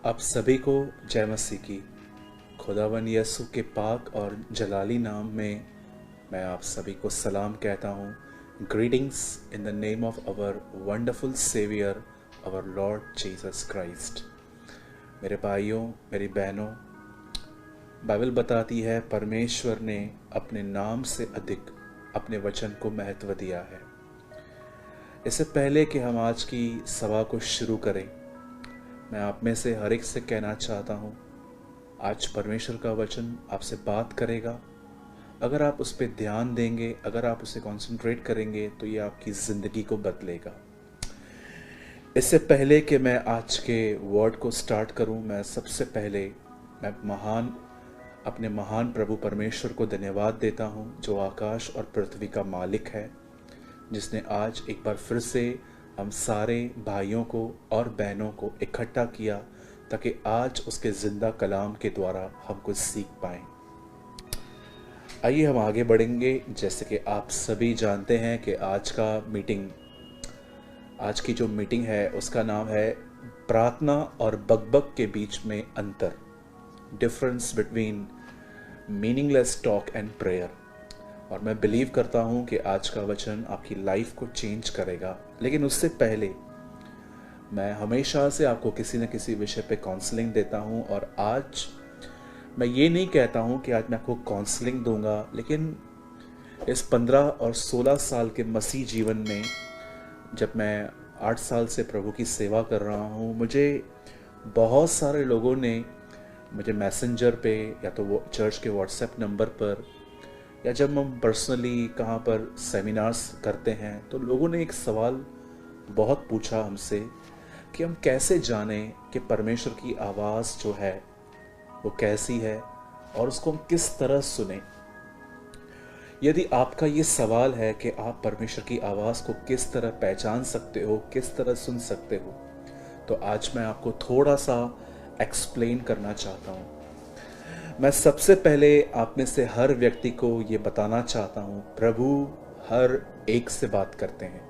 आप सभी को जय मसीह की। खुदावन यसु के पाक और जलाली नाम में मैं आप सभी को सलाम कहता हूँ। Greetings in the name of our wonderful saviour our Lord Jesus Christ. मेरे भाइयों, मेरी बहनों, बाइबल बताती है परमेश्वर ने अपने नाम से अधिक अपने वचन को महत्व दिया है। इससे पहले कि हम आज की सभा को शुरू करें, मैं आप में से हर एक से कहना चाहता हूँ, आज परमेश्वर का वचन आपसे बात करेगा। अगर आप उस पर ध्यान देंगे, अगर आप उसे कंसंट्रेट करेंगे, तो ये आपकी ज़िंदगी को बदलेगा। इससे पहले कि मैं आज के वर्ड को स्टार्ट करूँ, मैं सबसे पहले अपने महान प्रभु परमेश्वर को धन्यवाद देता हूँ, जो आकाश और पृथ्वी का मालिक है, जिसने आज एक बार फिर से हम सारे भाइयों को और बहनों को इकट्ठा किया ताकि आज उसके जिंदा कलाम के द्वारा हम कुछ सीख पाएं। आइए हम आगे बढ़ेंगे। जैसे कि आप सभी जानते हैं कि आज की जो मीटिंग है उसका नाम है प्रार्थना और बकबक के बीच में अंतर, difference between meaningless talk and prayer. और मैं बिलीव करता हूँ कि आज का वचन आपकी लाइफ को चेंज करेगा। लेकिन उससे पहले मैं हमेशा से आपको किसी न किसी विषय पे काउंसलिंग देता हूँ, और आज मैं ये नहीं कहता हूँ कि आज मैं आपको काउंसलिंग दूंगा, लेकिन इस 15 और 16 साल के मसीह जीवन में, जब मैं 8 साल से प्रभु की सेवा कर रहा हूँ, मुझे बहुत सारे लोगों ने मुझे मैसेंजर पे या तो वो चर्च के व्हाट्सएप नंबर पर या जब हम पर्सनली कहाँ पर सेमिनार्स करते हैं, तो लोगों ने एक सवाल बहुत पूछा हमसे कि हम कैसे जानें कि परमेश्वर की आवाज़ जो है वो कैसी है और उसको हम किस तरह सुने। यदि आपका ये सवाल है कि आप परमेश्वर की आवाज़ को किस तरह पहचान सकते हो, किस तरह सुन सकते हो, तो आज मैं आपको थोड़ा सा एक्सप्लेन करना चाहता हूँ। मैं सबसे पहले आप में से हर व्यक्ति को ये बताना चाहता हूँ, प्रभु हर एक से बात करते हैं।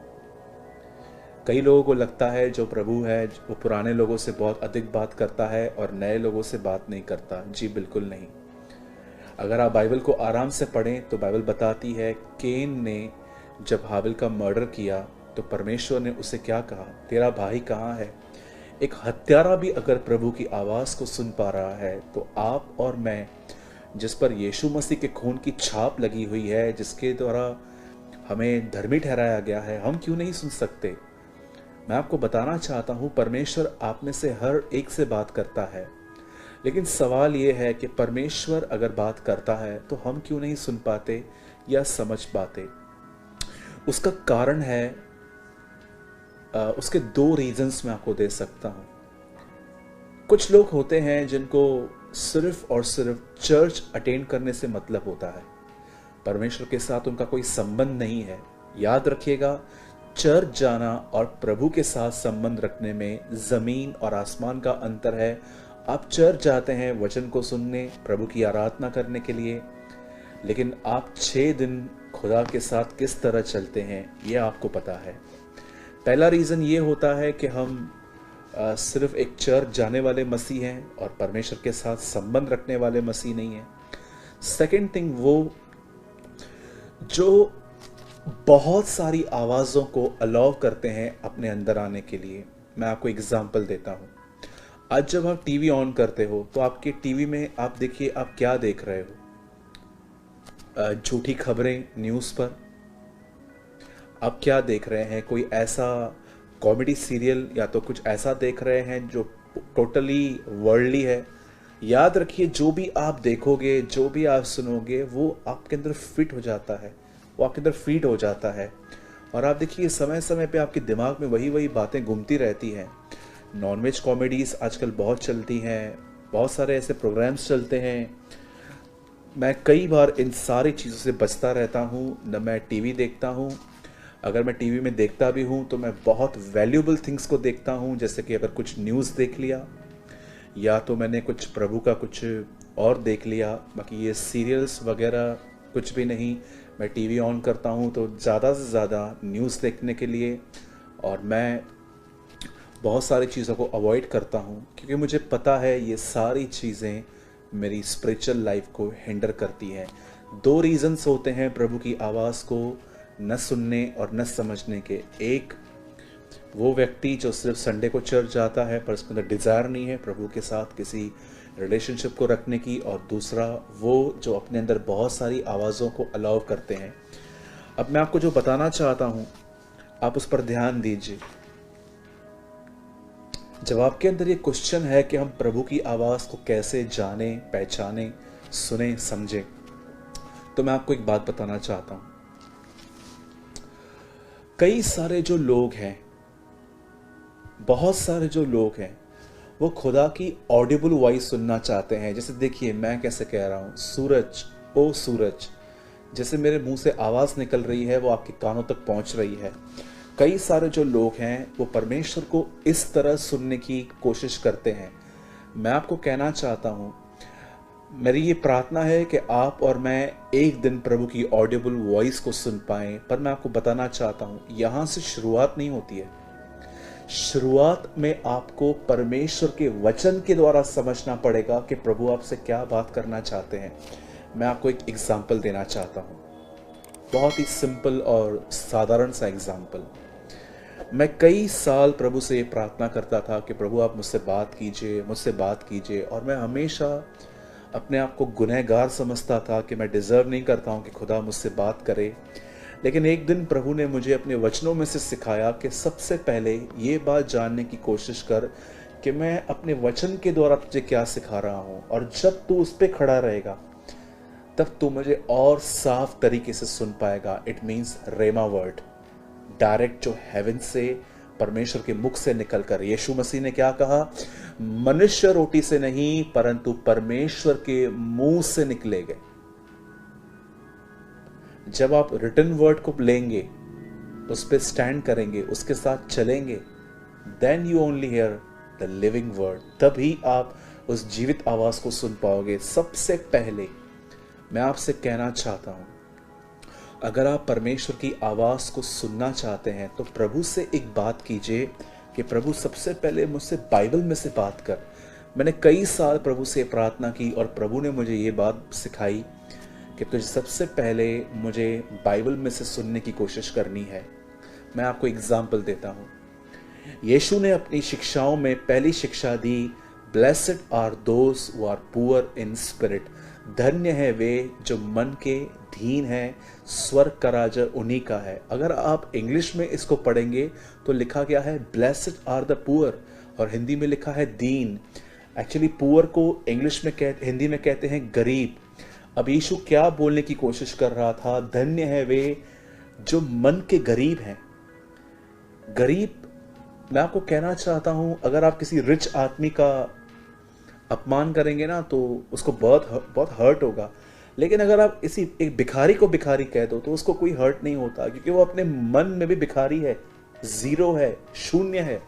कई लोगों को लगता है जो प्रभु है वो पुराने लोगों से बहुत अधिक बात करता है और नए लोगों से बात नहीं करता। जी बिल्कुल नहीं। अगर आप बाइबल को आराम से पढ़ें तो बाइबल बताती है केन ने जब हाबिल का मर्डर किया तो परमेश्वर ने उसे क्या कहा, तेरा भाई कहाँ है। एक हत्यारा भी अगर प्रभु की आवाज़ को सुन पा रहा है, तो आप और मैं, जिस पर यीशु मसीह के खून की छाप लगी हुई है, जिसके द्वारा हमें धर्मी ठहराया गया है, हम क्यों नहीं सुन सकते। मैं आपको बताना चाहता हूँ, परमेश्वर आप में से हर एक से बात करता है, लेकिन सवाल ये है कि परमेश्वर अगर बात करता है तो हम क्यों नहीं सुन पाते या समझ पाते। उसका कारण है, उसके 2 रीजंस मैं आपको दे सकता हूँ। कुछ लोग होते हैं जिनको सिर्फ और सिर्फ चर्च अटेंड करने से मतलब होता है, परमेश्वर के साथ उनका कोई संबंध नहीं है। याद रखिएगा, चर्च जाना और प्रभु के साथ संबंध रखने में जमीन और आसमान का अंतर है। आप चर्च जाते हैं वचन को सुनने, प्रभु की आराधना करने के लिए, लेकिन आप 6 दिन खुदा के साथ किस तरह चलते हैं ये आपको पता है। पहला रीज़न ये होता है कि हम सिर्फ एक चर्च जाने वाले मसीह हैं और परमेश्वर के साथ संबंध रखने वाले मसीह नहीं हैं। सेकंड थिंग, वो जो बहुत सारी आवाज़ों को अलाउ करते हैं अपने अंदर आने के लिए। मैं आपको एग्जांपल देता हूँ। आज जब आप टीवी ऑन करते हो तो आपके टीवी में आप देखिए, आप क्या देख रहे हो। झूठी खबरें न्यूज़ पर आप क्या देख रहे हैं, कोई ऐसा कॉमेडी सीरियल या तो कुछ ऐसा देख रहे हैं जो टोटली वर्ल्डली है। याद रखिए, जो भी आप देखोगे, जो भी आप सुनोगे, वो आपके अंदर फिट हो जाता है, वो आपके अंदर फीड हो जाता है। और आप देखिए, समय समय पे आपके दिमाग में वही वही बातें घूमती रहती हैं। नॉनवेज कॉमेडीज़ आजकल बहुत चलती हैं, बहुत सारे ऐसे प्रोग्राम्स चलते हैं। मैं कई बार इन सारी चीज़ों से बचता रहता हूँ। न मैं टीवी देखता हूँ, अगर मैं टीवी में देखता भी हूँ तो मैं बहुत वैल्यूबल थिंग्स को देखता हूँ, जैसे कि अगर कुछ न्यूज़ देख लिया या तो मैंने कुछ प्रभु का कुछ और देख लिया। बाकी ये सीरियल्स वगैरह कुछ भी नहीं। मैं टीवी ऑन करता हूँ तो ज़्यादा से ज़्यादा न्यूज़ देखने के लिए, और मैं बहुत सारी चीज़ों को अवॉइड करता हूँ, क्योंकि मुझे पता है ये सारी चीज़ें मेरी स्पिरिचुअल लाइफ को हिंडर करती हैं। दो रीज़न्स होते हैं प्रभु की आवाज़ को न सुनने और न समझने के। एक, वो व्यक्ति जो सिर्फ संडे को चर्च जाता है पर उसके अंदर डिज़ायर नहीं है प्रभु के साथ किसी रिलेशनशिप को रखने की, और दूसरा वो जो अपने अंदर बहुत सारी आवाज़ों को अलाउ करते हैं। अब मैं आपको जो बताना चाहता हूँ आप उस पर ध्यान दीजिए। जब आपके अंदर ये क्वेश्चन है कि हम प्रभु की आवाज़ को कैसे जाने, पहचाने, सुने, समझें, तो मैं आपको एक बात बताना चाहता हूँ। कई सारे जो लोग हैं, बहुत सारे जो लोग हैं, वो खुदा की ऑडिबल वॉइस सुनना चाहते हैं। जैसे देखिए मैं कैसे कह रहा हूँ, सूरज, ओ सूरज, जैसे मेरे मुंह से आवाज़ निकल रही है वो आपके कानों तक पहुंच रही है। कई सारे जो लोग हैं वो परमेश्वर को इस तरह सुनने की कोशिश करते हैं। मैं आपको कहना चाहता हूँ, मेरी ये प्रार्थना है कि आप और मैं एक दिन प्रभु की ऑडिबल वॉइस को सुन पाएं। पर मैं आपको बताना चाहता हूँ, यहाँ से शुरुआत नहीं होती है। शुरुआत में आपको परमेश्वर के वचन के द्वारा समझना पड़ेगा कि प्रभु आपसे क्या बात करना चाहते हैं। मैं आपको एक एग्जाम्पल देना चाहता हूँ, बहुत ही सिंपल और साधारण सा एग्जाम्पल। मैं कई साल प्रभु से ये प्रार्थना करता था कि प्रभु आप मुझसे बात कीजिए, मुझसे बात कीजिए, और मैं हमेशा अपने आप को गुनहगार समझता था कि मैं डिज़र्व नहीं करता हूँ कि खुदा मुझसे बात करे। लेकिन एक दिन प्रभु ने मुझे अपने वचनों में से सिखाया कि सबसे पहले ये बात जानने की कोशिश कर कि मैं अपने वचन के द्वारा तुझे क्या सिखा रहा हूँ, और जब तू उस पर खड़ा रहेगा तब तू मुझे और साफ तरीके से सुन पाएगा। इट मीन्स रेमा वर्ड, डायरेक्ट जो हेवन से, परमेश्वर के मुख से निकलकर। यीशु मसीह ने क्या कहा? मनुष्य रोटी से नहीं परंतु परमेश्वर के मुंह से निकलेंगे। जब आप रिटन वर्ड को लेंगे, उस पर स्टैंड करेंगे, उसके साथ चलेंगे, then you only hear the living word, तभी आप उस जीवित आवाज को सुन पाओगे। सबसे पहले मैं आपसे कहना चाहता हूं, अगर आप परमेश्वर की आवाज को सुनना चाहते हैं तो प्रभु से एक बात कीजिए कि प्रभु सबसे पहले मुझसे बाइबल में से बात कर। मैंने कई साल प्रभु से प्रार्थना की और प्रभु ने मुझे ये बात सिखाई कि तुझे सबसे पहले मुझे बाइबल में से सुनने की कोशिश करनी है। मैं आपको एग्जाम्पल देता हूँ। यीशु ने अपनी शिक्षाओं में पहली शिक्षा दी, blessed are those who are poor in spirit, धन्य है वे जो मन के दीन है, स्वर्ग का राजा उन्हीं का है। अगर आप इंग्लिश में इसको पढ़ेंगे तो लिखा गया है ब्लेसेड आर द पुअर, और हिंदी में लिखा है दीन। एक्चुअली पुअर को इंग्लिश में हिंदी में कहते हैं गरीब। अब यीशु क्या बोलने की कोशिश कर रहा था? धन्य है वे जो मन के गरीब हैं। गरीब, मैं आपको कहना चाहता हूं, अगर आप किसी रिच आदमी का अपमान करेंगे ना तो उसको बहुत हर्ट होगा, लेकिन अगर आप इसी एक भिखारी को भिखारी कह दो तो उसको कोई हर्ट नहीं होता, क्योंकि वो अपने मन में भी भिखारी है, जीरो है, शून्य है।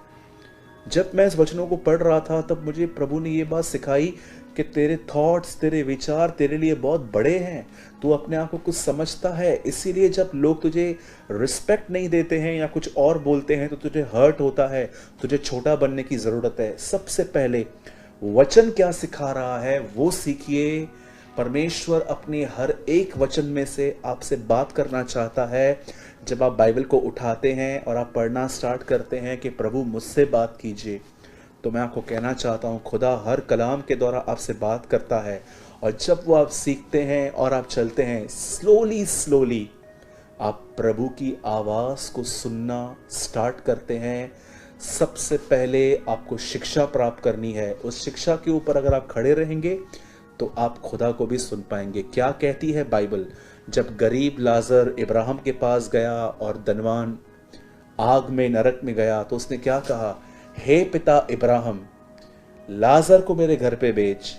जब मैं इस वचनों को पढ़ रहा था तब मुझे प्रभु ने ये बात सिखाई कि तेरे थॉट्स, तेरे विचार तेरे लिए बहुत बड़े हैं, तू अपने आप को कुछ समझता है, इसीलिए जब लोग तुझे रिस्पेक्ट नहीं देते हैं या कुछ और बोलते हैं तो तुझे हर्ट होता है, तुझे छोटा बनने की जरूरत है। सबसे पहले वचन क्या सिखा रहा है वो सीखिए। परमेश्वर अपने हर एक वचन में से आपसे बात करना चाहता है। जब आप बाइबल को उठाते हैं और आप पढ़ना स्टार्ट करते हैं कि प्रभु मुझसे बात कीजिए, तो मैं आपको कहना चाहता हूँ खुदा हर कलाम के द्वारा आपसे बात करता है। और जब वो आप सीखते हैं और आप चलते हैं, स्लोली स्लोली आप प्रभु की आवाज को सुनना स्टार्ट करते हैं। सबसे पहले आपको शिक्षा प्राप्त करनी है। उस शिक्षा के ऊपर अगर आप खड़े रहेंगे तो आप खुदा को भी सुन पाएंगे। क्या कहती है बाइबल? जब गरीब लाजर इब्राहिम के पास गया और धनवान आग में, नरक में गया, तो उसने क्या कहा? हे पिता इब्राहिम, लाजर को मेरे घर पे भेज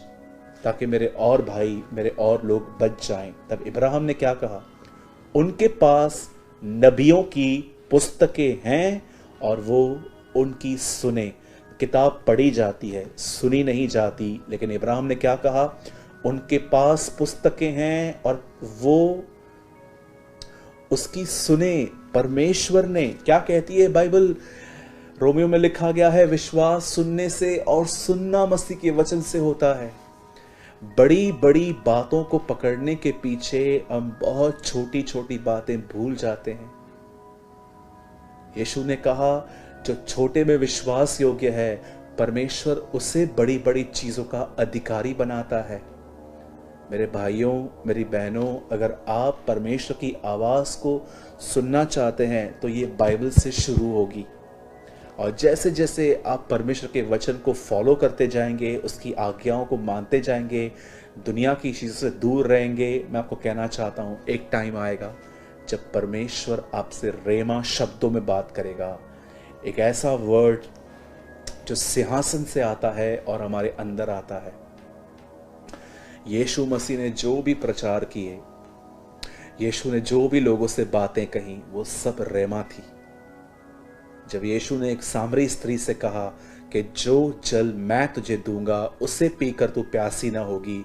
ताकि मेरे और भाई, मेरे और लोग बच जाएं। तब इब्राहिम ने क्या कहा? उनके पास नबियों की पुस्तकें हैं और वो उनकी सुने। किताब पढ़ी जाती है, सुनी नहीं जाती, लेकिन इब्राहिम ने क्या कहा? उनके पास पुस्तकें हैं और वो उसकी सुने। परमेश्वर ने, क्या कहती है बाइबल? रोमियो में लिखा गया है, विश्वास सुनने से और सुनना मसीह के वचन से होता है। बड़ी बड़ी बातों को पकड़ने के पीछे हम बहुत छोटी छोटी बातें भूल जाते हैं। यीशु ने कहा, जो छोटे में विश्वास योग्य है, परमेश्वर उसे बड़ी बड़ी चीजों का अधिकारी बनाता है। मेरे भाइयों, मेरी बहनों, अगर आप परमेश्वर की आवाज को सुनना चाहते हैं तो ये बाइबल से शुरू होगी। और जैसे जैसे आप परमेश्वर के वचन को फॉलो करते जाएंगे, उसकी आज्ञाओं को मानते जाएंगे, दुनिया की चीज़ों से दूर रहेंगे, मैं आपको कहना चाहता हूँ, एक टाइम आएगा जब परमेश्वर आपसे रेमा शब्दों में बात करेगा। एक ऐसा वर्ड जो सिंहासन से आता है और हमारे अंदर आता है। यीशु मसीह ने जो भी प्रचार किए, यीशु ने जो भी लोगों से बातें कही, वो सब रेमा थी। जब यीशु ने एक सामरी स्त्री से कहा कि जो जल मैं तुझे दूंगा उसे पीकर तू प्यासी ना होगी,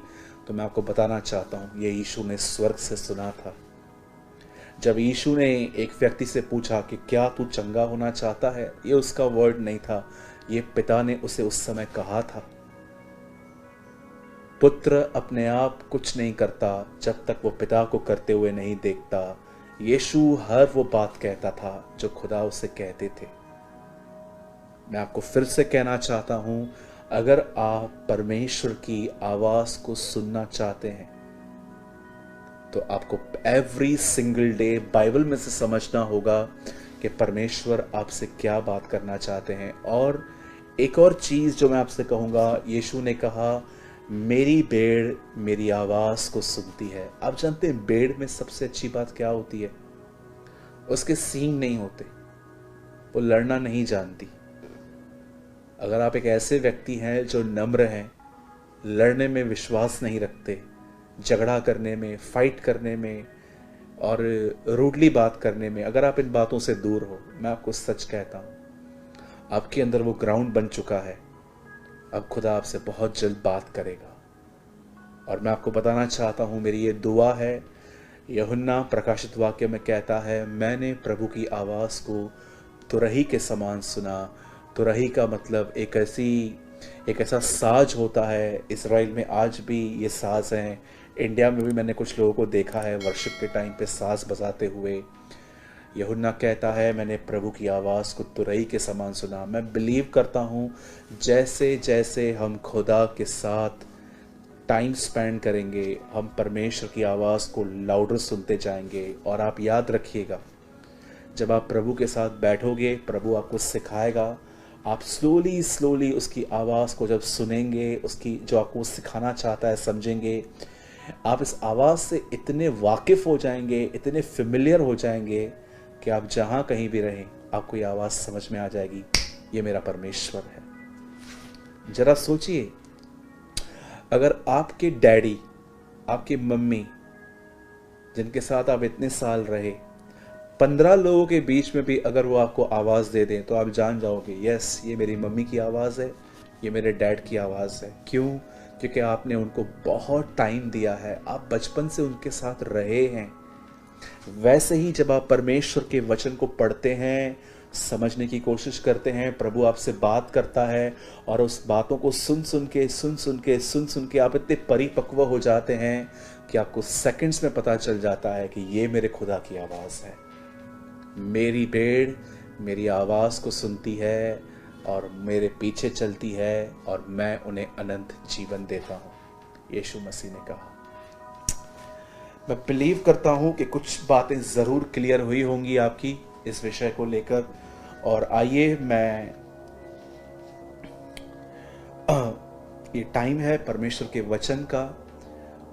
तो मैं आपको बताना चाहता हूं, ये यीशु ने स्वर्ग से सुना था। जब यीशु ने एक व्यक्ति से पूछा कि क्या तू चंगा होना चाहता है, ये उसका वर्ड नहीं था, ये पिता ने उसे उस समय कहा था। पुत्र अपने आप कुछ नहीं करता जब तक वो पिता को करते हुए नहीं देखता। यीशु हर वो बात कहता था जो खुदा उसे कहते थे। मैं आपको फिर से कहना चाहता हूं, अगर आप परमेश्वर की आवाज को सुनना चाहते हैं तो आपको एवरी सिंगल डे बाइबल में से समझना होगा कि परमेश्वर आपसे क्या बात करना चाहते हैं। और एक और चीज जो मैं आपसे कहूंगा, यीशु ने कहा, मेरी भेड़ मेरी आवाज को सुनती है। आप जानते हैं भेड़ में सबसे अच्छी बात क्या होती है? उसके सींग नहीं होते, वो लड़ना नहीं जानती। अगर आप एक ऐसे व्यक्ति हैं जो नम्र हैं, लड़ने में विश्वास नहीं रखते, झगड़ा करने में, फाइट करने में और रूडली बात करने में, अगर आप इन बातों से दूर हो, मैं आपको सच कहता हूं, आपके अंदर वो ग्राउंड बन चुका है। अब खुदा आपसे बहुत जल्द बात करेगा। और मैं आपको बताना चाहता हूं, मेरी ये दुआ है। यूहन्ना प्रकाशित वाक्य में कहता है, मैंने प्रभु की आवाज को तुरही के समान सुना। तुरही का मतलब एक ऐसा साज होता है। इजराइल में आज भी ये साज हैं। इंडिया में भी मैंने कुछ लोगों को देखा है वर्शिप के टाइम पे साज बजाते हुए। यूहन्ना कहता है, मैंने प्रभु की आवाज़ को तुरही के समान सुना। मैं बिलीव करता हूँ जैसे जैसे हम खुदा के साथ टाइम स्पेंड करेंगे, हम परमेश्वर की आवाज़ को लाउडर सुनते जाएंगे। और आप याद रखिएगा, जब आप प्रभु के साथ बैठोगे, प्रभु आपको सिखाएगा। आप स्लोली स्लोली उसकी आवाज़ को जब सुनेंगे, उसकी जो आपको सिखाना चाहता है समझेंगे, आप इस आवाज़ से इतने वाकिफ़ हो जाएंगे, इतने फेमिलियर हो जाएंगे कि आप जहाँ कहीं भी रहें, आपको ये आवाज़ समझ में आ जाएगी, ये मेरा परमेश्वर है। जरा सोचिए, अगर आपके डैडी, आपकी मम्मी, जिनके साथ आप इतने साल रहे, 15 लोगों के बीच में भी अगर वो आपको आवाज़ दे दें, तो आप जान जाओगे, यस, ये मेरी मम्मी की आवाज़ है, ये मेरे डैड की आवाज़ है। क्यों? क्योंकि आपने उनको बहुत टाइम दिया है, आप बचपन से उनके साथ रहे हैं। वैसे ही जब आप परमेश्वर के वचन को पढ़ते हैं, समझने की कोशिश करते हैं, प्रभु आपसे बात करता है और उस बातों को सुन सुन के आप इतने परिपक्व हो जाते हैं कि आपको सेकंड्स में पता चल जाता है कि ये मेरे खुदा की आवाज़ है। मेरी भेड़ मेरी आवाज़ को सुनती है और मेरे पीछे चलती है और मैं उन्हें अनंत जीवन देता हूँ, यीशु मसीह ने कहा। मैं बिलीव करता हूँ कि कुछ बातें ज़रूर क्लियर हुई होंगी आपकी इस विषय को लेकर। और आइए, मैं ये टाइम है परमेश्वर के वचन का,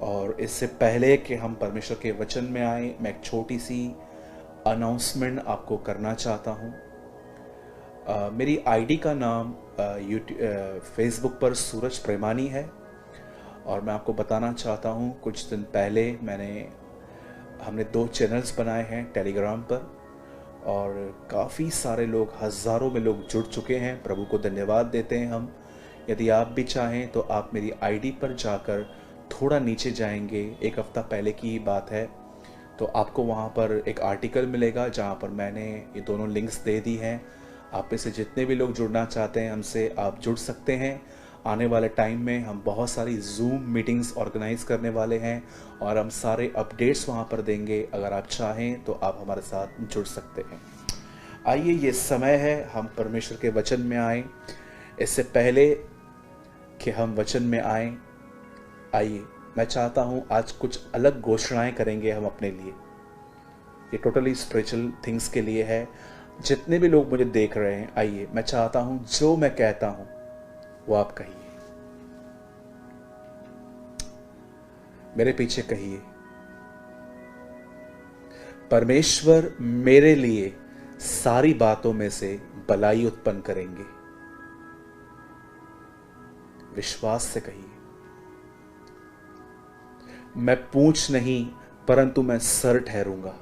और इससे पहले कि हम परमेश्वर के वचन में आए, मैं एक छोटी सी अनाउंसमेंट आपको करना चाहता हूँ। मेरी आईडी का नाम फेसबुक पर सूरज प्रेमानी है, और मैं आपको बताना चाहता हूँ, कुछ दिन पहले हमने 2 चैनल्स बनाए हैं टेलीग्राम पर, और काफ़ी सारे लोग, हज़ारों में लोग जुड़ चुके हैं। प्रभु को धन्यवाद देते हैं हम। यदि आप भी चाहें तो आप मेरी आईडी पर जाकर थोड़ा नीचे जाएंगे, 1 हफ्ता पहले की ही बात है, तो आपको वहाँ पर एक आर्टिकल मिलेगा जहाँ पर मैंने ये दोनों लिंक्स दे दी हैं। आप में से जितने भी लोग जुड़ना चाहते हैं हमसे, आप जुड़ सकते हैं। आने वाले टाइम में हम बहुत सारी जूम मीटिंग्स ऑर्गेनाइज करने वाले हैं और हम सारे अपडेट्स वहाँ पर देंगे। अगर आप चाहें तो आप हमारे साथ जुड़ सकते हैं। आइए, ये समय है हम परमेश्वर के वचन में आएं। इससे पहले कि हम वचन में आएं, आइए मैं चाहता हूँ आज कुछ अलग घोषणाएं करेंगे हम अपने लिए। ये टोटली स्पिरिचुअल थिंग्स के लिए है। जितने भी लोग मुझे देख रहे हैं, आइए मैं चाहता हूं जो मैं कहता हूं वो आप कहिए, मेरे पीछे कहिए। परमेश्वर मेरे लिए सारी बातों में से भलाई उत्पन्न करेंगे। विश्वास से कहिए। मैं पूंछ नहीं परंतु मैं सर ठहरूंगा।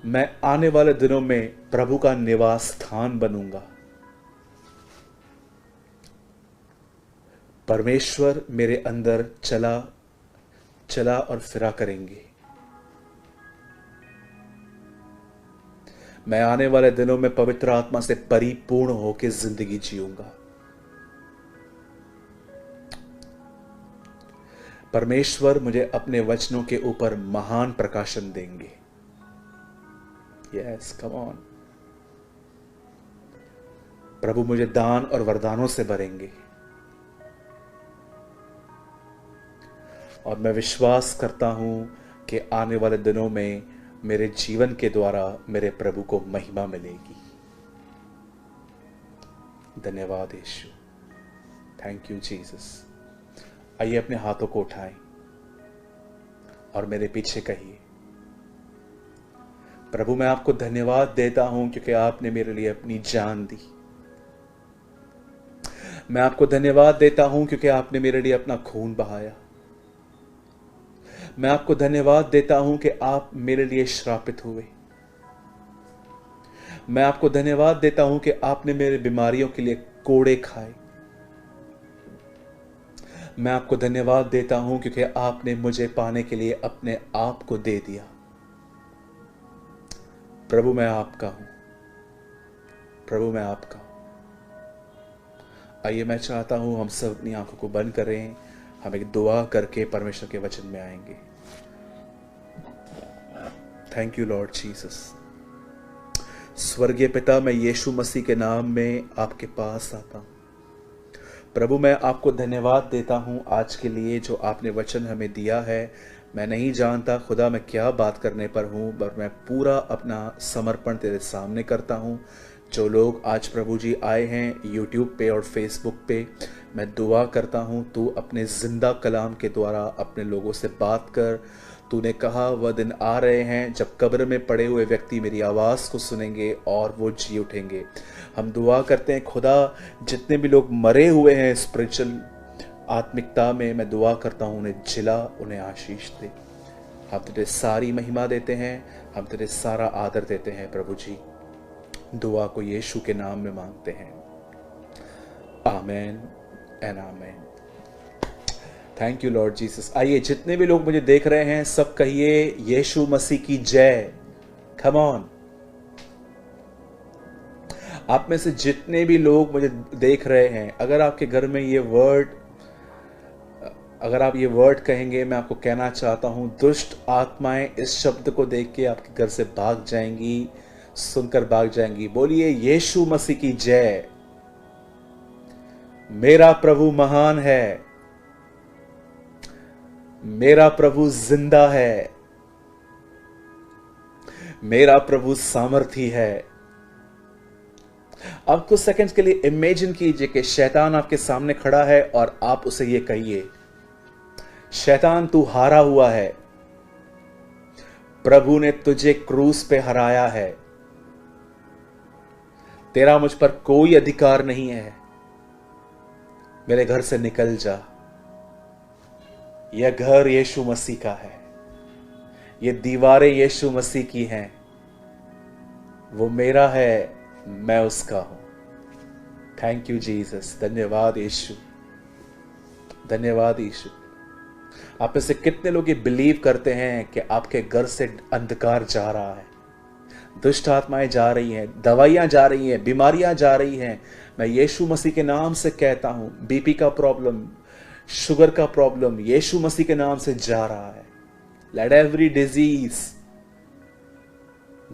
मैं आने वाले दिनों में प्रभु का निवास स्थान बनूंगा। परमेश्वर मेरे अंदर चला और फिरा करेंगे। मैं आने वाले दिनों में पवित्र आत्मा से परिपूर्ण होकर जिंदगी जीऊंगा। परमेश्वर मुझे अपने वचनों के ऊपर महान प्रकाशन देंगे। Yes, come on. प्रभु मुझे दान और वरदानों से भरेंगे और मैं विश्वास करता हूं कि आने वाले दिनों में मेरे जीवन के द्वारा मेरे प्रभु को महिमा मिलेगी। धन्यवाद यीशु, थैंक यू जीसस। आइए अपने हाथों को उठाएं और मेरे पीछे कहिए, प्रभु मैं आपको धन्यवाद देता हूं क्योंकि आपने मेरे लिए अपनी जान दी। मैं आपको धन्यवाद देता हूं क्योंकि आपने मेरे लिए अपना खून बहाया। मैं आपको धन्यवाद देता हूं कि आप मेरे लिए श्रापित हुए। मैं आपको धन्यवाद देता हूं कि आपने मेरे बीमारियों के लिए कोड़े खाए। मैं आपको धन्यवाद देता हूं क्योंकि आपने मुझे पाने के लिए अपने आप को दे दिया। प्रभु मैं आपका हूं, प्रभु मैं आपका हूं। आइए मैं चाहता हूं हम सब अपनी आंखों को बंद करें। हम एक दुआ करके परमेश्वर के वचन में आएंगे। Thank you Lord Jesus. स्वर्गीय पिता, मैं यीशु मसीह के नाम में आपके पास आता हूं। प्रभु मैं आपको धन्यवाद देता हूं आज के लिए जो आपने वचन हमें दिया है। मैं नहीं जानता खुदा मैं क्या बात करने पर हूं, पर मैं पूरा अपना समर्पण तेरे सामने करता हूं। जो लोग आज प्रभु जी आए हैं यूट्यूब पे और फेसबुक पे, मैं दुआ करता हूं तू अपने जिंदा कलाम के द्वारा अपने लोगों से बात कर। तूने कहा वह दिन आ रहे हैं जब कब्र में पड़े हुए व्यक्ति मेरी आवाज़ को सुनेंगे और वो जी उठेंगे। हम दुआ करते हैं खुदा, जितने भी लोग मरे हुए हैं स्पिरिचुअल आत्मिकता में, मैं दुआ करता हूं उन्हें जिला, उन्हें आशीष दे। हम तेरे सारी महिमा देते हैं, हम तेरे सारा आदर देते हैं प्रभु जी। दुआ को यीशु के नाम में मांगते हैं, amen and amen. Thank you Lord Jesus. आइए जितने भी लोग मुझे देख रहे हैं सब कहिए यीशु मसीह की जय। Come on. आप में से जितने भी लोग मुझे देख रहे हैं, अगर आपके घर में ये वर्ड, अगर आप ये वर्ड कहेंगे, मैं आपको कहना चाहता हूं दुष्ट आत्माएं इस शब्द को देख के आपके घर से भाग जाएंगी, सुनकर भाग जाएंगी। बोलिए यीशु मसीह की जय। मेरा प्रभु महान है, मेरा प्रभु जिंदा है, मेरा प्रभु सामर्थी है। अब कुछ सेकंड्स के लिए इमेजिन कीजिए कि शैतान आपके सामने खड़ा है और आप उसे ये कहिए, शैतान तू हारा हुआ है, प्रभु ने तुझे क्रूस पे हराया है, तेरा मुझ पर कोई अधिकार नहीं है, मेरे घर से निकल जा। यह घर यीशु मसीह का है, ये दीवारें यीशु मसीह की हैं, वो मेरा है, मैं उसका हूं। Thank you Jesus. धन्यवाद यीशु, धन्यवाद यीशु। आप में से कितने लोग ये बिलीव करते हैं कि आपके घर से अंधकार जा रहा है? दुष्ट आत्माएं जा रही हैं, दवाइयां जा रही हैं, बीमारियां जा रही हैं, मैं यीशु मसीह के नाम से कहता हूं, बीपी का प्रॉब्लम, शुगर का प्रॉब्लम यीशु मसीह के नाम से जा रहा है। Let every disease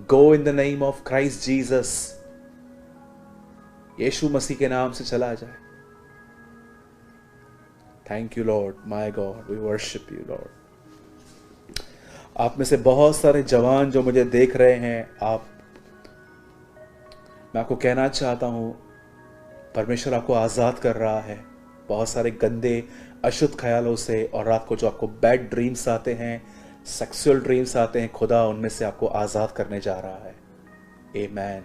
go in the name of Christ Jesus. Yeshu Masih के नाम से चला जाए। Thank you Lord, my God, we worship you Lord. आप में से बहुत सारे जवान जो मुझे देख रहे हैं, मैं आपको कहना चाहता हूं, परमेश्वर आपको आजाद कर रहा है बहुत सारे गंदे अशुद्ध ख्यालों से। और रात को जो आपको बैड ड्रीम्स आते हैं, सेक्सुअल ड्रीम्स आते हैं, खुदा उनमें से आपको आजाद करने जा रहा है। आमीन।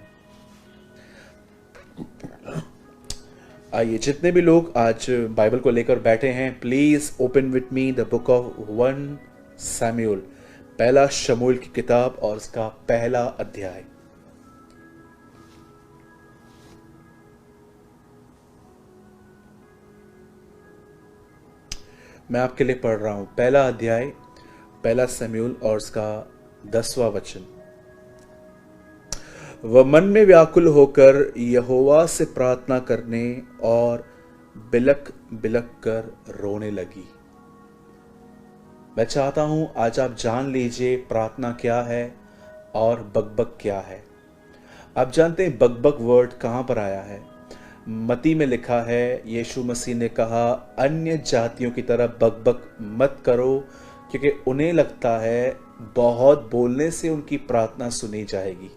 आइए, जितने भी लोग आज बाइबल को लेकर बैठे हैं, please open with me the book of 1 Samuel, पहला शमूएल की किताब और उसका पहला अध्याय। मैं आपके लिए पढ़ रहा हूं पहला अध्याय, पहला शमूएल और उसका 10वां वचन। वह मन में व्याकुल होकर यहोवा से प्रार्थना करने और बिलक बिलक कर रोने लगी। मैं चाहता हूं आज आप जान लीजिए प्रार्थना क्या है और बकबक क्या है। आप जानते हैं बकबक वर्ड कहां पर आया है? मत्ती में लिखा है, यीशु मसीह ने कहा, अन्य जातियों की तरह बकबक मत करो, क्योंकि उन्हें लगता है बहुत बोलने से उनकी प्रार्थना सुनी जाएगी।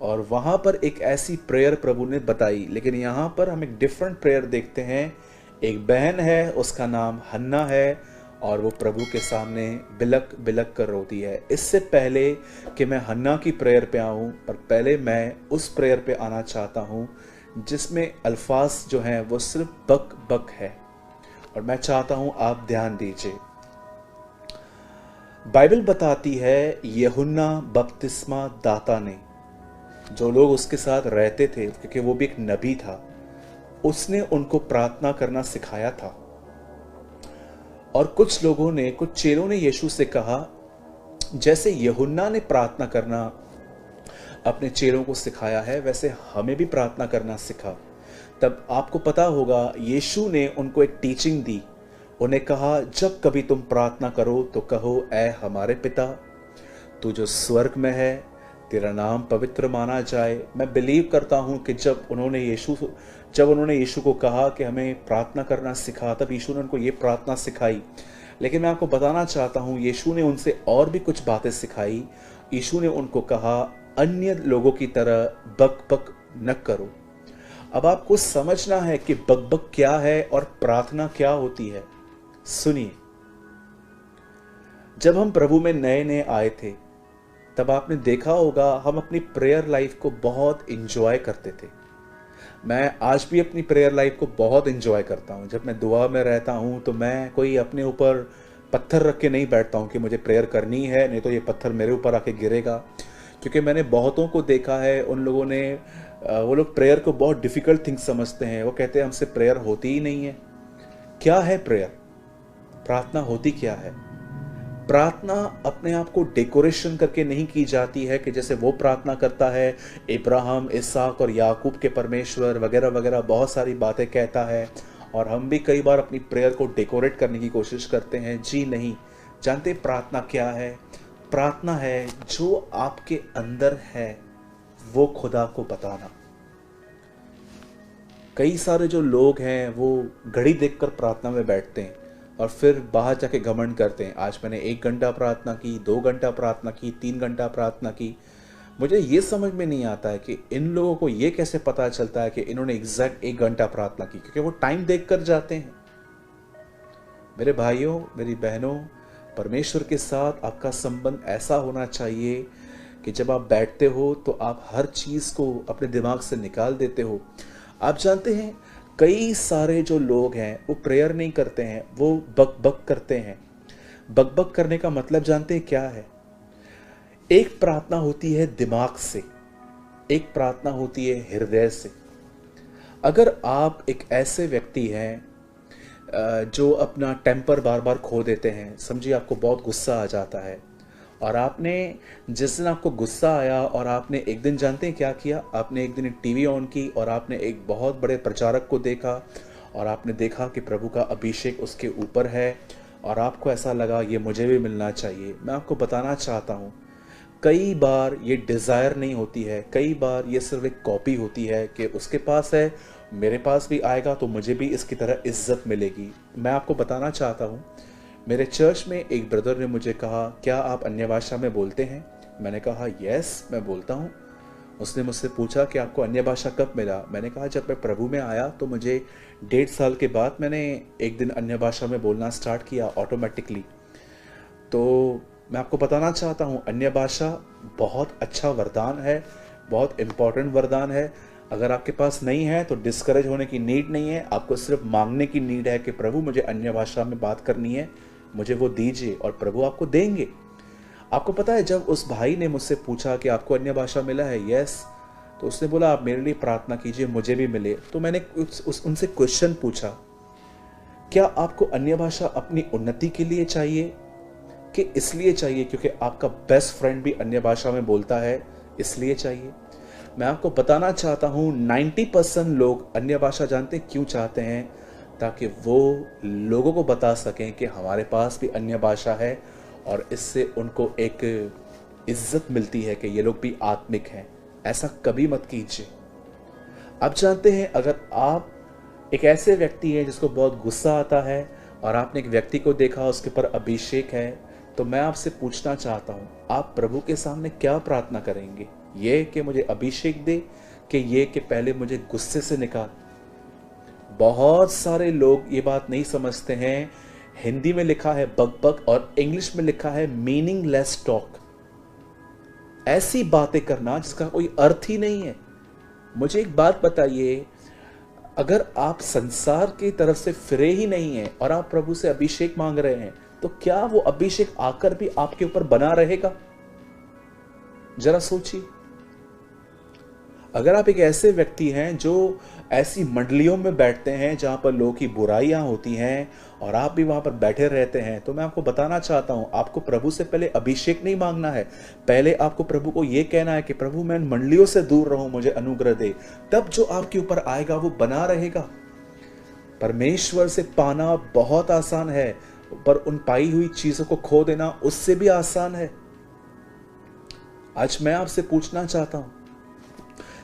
और वहां पर एक ऐसी प्रेयर प्रभु ने बताई, लेकिन यहां पर हम एक डिफरेंट प्रेयर देखते हैं। एक बहन है, उसका नाम हन्ना है, और वो प्रभु के सामने बिलक बिलक कर रोती है। इससे पहले कि मैं हन्ना की प्रेयर पे आऊं, पर पहले मैं उस प्रेयर पे आना चाहता हूं जिसमें अल्फाज जो हैं वो सिर्फ बक बक है। और मैं चाहता हूं आप ध्यान दीजिए। बाइबल बताती है यूहन्ना बपतिस्मा दाता ने, जो लोग उसके साथ रहते थे, क्योंकि वो भी एक नबी था, उसने उनको प्रार्थना करना सिखाया था। और कुछ लोगों ने, कुछ चेलों ने यीशु से कहा, जैसे यूहन्ना ने प्रार्थना करना अपने चेलों को सिखाया है, वैसे हमें भी प्रार्थना करना सिखा। तब आपको पता होगा यीशु ने उनको एक टीचिंग दी। उन्हें कहा, जब कभी तुम प्रार्थना करो तो कहो, ऐ हमारे पिता, तू जो स्वर्ग में है, तेरा नाम पवित्र माना जाए। मैं बिलीव करता हूं कि जब उन्होंने यीशु को कहा कि हमें प्रार्थना करना सिखा, तब यीशु ने उनको ये प्रार्थना सिखाई। लेकिन मैं आपको बताना चाहता हूं, यीशु ने उनसे और भी कुछ बातें सिखाई। यीशु ने उनको कहा, अन्य लोगों की तरह बक बक न करो। अब आपको समझना है कि बक बक क्या है और प्रार्थना क्या होती है। सुनिए, जब हम प्रभु में नए नए आए थे, तब आपने देखा होगा हम अपनी प्रेयर लाइफ को बहुत इंजॉय करते थे। मैं आज भी अपनी प्रेयर लाइफ को बहुत इंजॉय करता हूं। जब मैं दुआ में रहता हूं तो मैं कोई अपने ऊपर पत्थर रख के नहीं बैठता हूं कि मुझे प्रेयर करनी है, नहीं तो ये पत्थर मेरे ऊपर आके गिरेगा। क्योंकि मैंने बहुतों को देखा है, उन लोगों ने वो लोग प्रेयर को बहुत डिफिकल्ट थिंग समझते हैं। वो कहते हैं हमसे प्रेयर होती ही नहीं है। क्या है प्रेयर? प्रार्थना होती क्या है? प्रार्थना अपने आप को डेकोरेशन करके नहीं की जाती है कि जैसे वो प्रार्थना करता है, इब्राहिम, इसहाक और याकूब के परमेश्वर वगैरह वगैरह बहुत सारी बातें कहता है, और हम भी कई बार अपनी प्रेयर को डेकोरेट करने की कोशिश करते हैं। जी नहीं। जानते प्रार्थना क्या है? प्रार्थना है जो आपके अंदर है वो खुदा को बताना। कई सारे जो लोग हैं वो घड़ी देखकर प्रार्थना में बैठते हैं और फिर बाहर जाके घमंड करते हैं, आज मैंने 1 घंटा प्रार्थना की, 2 घंटा प्रार्थना की, 3 घंटा प्रार्थना की। मुझे ये समझ में नहीं आता है कि इन लोगों को ये कैसे पता चलता है कि इन्होंने एग्जैक्ट 1 घंटा प्रार्थना की, क्योंकि वो टाइम देख कर जाते हैं। मेरे भाइयों, मेरी बहनों, परमेश्वर के साथ आपका संबंध ऐसा होना चाहिए कि जब आप बैठते हो तो आप हर चीज को अपने दिमाग से निकाल देते हो। आप जानते हैं कई सारे जो लोग हैं वो प्रेयर नहीं करते हैं, वो बक बक करते हैं। बक बक करने का मतलब जानते हैं क्या है? एक प्रार्थना होती है दिमाग से, एक प्रार्थना होती है हृदय से। अगर आप एक ऐसे व्यक्ति हैं जो अपना टेम्पर बार बार खो देते हैं, समझिए आपको बहुत गुस्सा आ जाता है और आपने जिस दिन आपको गुस्सा आया और आपने एक दिन, जानते हैं क्या किया, आपने एक दिन टीवी ऑन की और आपने एक बहुत बड़े प्रचारक को देखा और आपने देखा कि प्रभु का अभिषेक उसके ऊपर है और आपको ऐसा लगा ये मुझे भी मिलना चाहिए। मैं आपको बताना चाहता हूँ, कई बार ये डिज़ायर नहीं होती है, कई बार ये सिर्फ एक कॉपी होती है कि उसके पास है, मेरे पास भी आएगा तो मुझे भी इसकी तरह इज्जत मिलेगी। मैं आपको बताना चाहता हूँ, मेरे चर्च में एक ब्रदर ने मुझे कहा, क्या आप अन्य भाषा में बोलते हैं? मैंने कहा यस, मैं बोलता हूँ। उसने मुझसे पूछा कि आपको अन्य भाषा कब मिला? मैंने कहा जब मैं प्रभु में आया तो मुझे 1.5 साल के बाद मैंने एक दिन अन्य भाषा में बोलना स्टार्ट किया ऑटोमेटिकली। तो मैं आपको बताना चाहता हूँ, अन्य भाषा बहुत अच्छा वरदान है, बहुत इम्पॉर्टेंट वरदान है। अगर आपके पास नहीं है तो डिस्करेज होने की नीड नहीं है, आपको सिर्फ मांगने की नीड है कि प्रभु मुझे अन्य भाषा में बात करनी है, मुझे वो दीजिए, और प्रभु आपको देंगे। आपको पता है, जब उस भाई ने मुझसे पूछा कि आपको अन्य भाषा मिला है, यस, तो उसने बोला आप मेरे लिए प्रार्थना कीजिए मुझे भी मिले। तो मैंने उनसे क्वेश्चन पूछा, क्या आपको अन्य भाषा अपनी उन्नति के लिए चाहिए कि इसलिए चाहिए क्योंकि आपका बेस्ट फ्रेंड भी अन्य भाषा में बोलता है इसलिए चाहिए? मैं आपको बताना चाहता हूँ 90% लोग अन्य भाषा जानते क्यों चाहते हैं? ताकि वो लोगों को बता सकें कि हमारे पास भी अन्य भाषा है और इससे उनको एक इज्जत मिलती है कि ये लोग भी आत्मिक हैं। ऐसा कभी मत कीजिए। आप जानते हैं, अगर आप एक ऐसे व्यक्ति हैं जिसको बहुत गुस्सा आता है और आपने एक व्यक्ति को देखा उसके ऊपर अभिषेक है, तो मैं आपसे पूछना चाहता हूँ, आप प्रभु के सामने क्या प्रार्थना करेंगे? ये कि मुझे अभिषेक दे, कि ये कि पहले मुझे गुस्से से निकाल? बहुत सारे लोग ये बात नहीं समझते हैं। हिंदी में लिखा है बकबक और इंग्लिश में लिखा है मीनिंगलेस टॉक। ऐसी बातें करना जिसका कोई अर्थ ही नहीं है। मुझे एक बात बताइए, अगर आप संसार की तरफ से फिरे ही नहीं हैं और आप प्रभु से अभिषेक मांग रहे हैं, तो क्या वो अभिषेक आकर भी आपके ऊपर बना रहेगा? जरा सोचिए। अगर आप एक ऐसे व्यक्ति हैं जो ऐसी मंडलियों में बैठते हैं जहां पर लोगों की बुराइयां होती हैं और आप भी वहां पर बैठे रहते हैं, तो मैं आपको बताना चाहता हूं, आपको प्रभु से पहले अभिषेक नहीं मांगना है। पहले आपको प्रभु को यह कहना है कि प्रभु मैं इन मंडलियों से दूर रहूं, मुझे अनुग्रह दे। तब जो आपके ऊपर आएगा वो बना रहेगा। परमेश्वर से पाना बहुत आसान है, पर उन पाई हुई चीजों को खो देना उससे भी आसान है। आज मैं आपसे पूछना चाहता हूं,